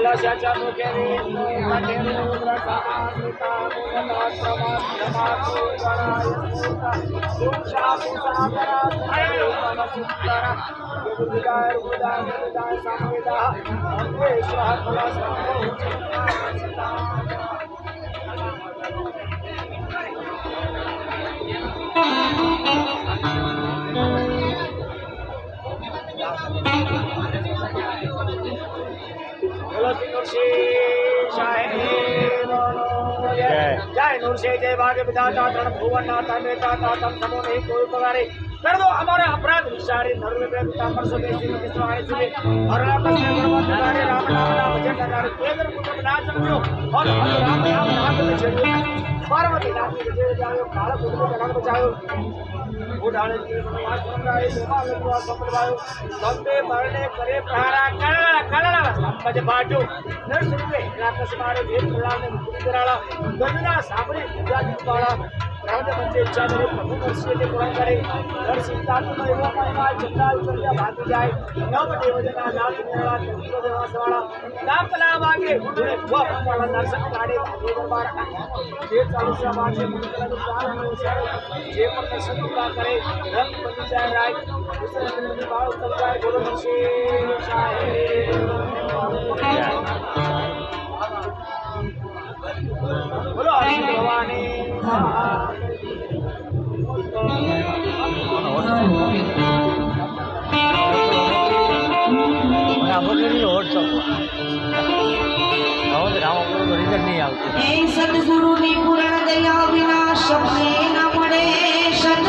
कलशाच्या मुखेने मठेने उग्रसामास्मिता मुखनाश्रमाश्रमासु गणायस्फूर्ता दुःशापुसागरा सुन्दरा गुरुविदाय रुदाय रुदाय संवेदा अन्वेश्वः कलशम्भो जय नूरशे जय भाग्य विधाता तरण भुवननाथ नेता तम समो नहीं कोई पगारे कर दो हमारे अपराध विचारे धर्म पे पिताम्बर सुबह श्री विश्वाणी सुबह और राम भगवान राम नाम जय कर तेगर कुटुंब नाचन जो और राम नाम में चढ़ो पार्वती नाम की जय जाओ काल कुटुंब जगत बचाओ उड़ाने के समय आश्रमराय लोमा लुआ संप्रदाय लंबे मरने करे प्रहारा कलड़ा संपज बाटू नरसुरे राक्षस मारे भेद प्रणाम ने मुक्ति कराला गंगा साबरी पूजा दीपाला रावण बच्चे इच्छा करे प्रभु दर्शन के पुराण करे दर सिद्धार्थ में एवं महिमा चंद्रा उचरिया भाग जाए नव देवजना नाथ मेरा चंद्र देवास वाला नाम कलाम आगे उन्हें वो वाला दर्शन काढ़े भागे दरबार जे चालीसा बाजे मंगल चार अनुसार जे पर दर्शन का करे रंग बन जाए राय दूसरे दिन बाल उतर जाए गुरु दर्शन शाहे बोलो हरि भवानी सदगुरु ने पुराण दया विनाश न पड़े सत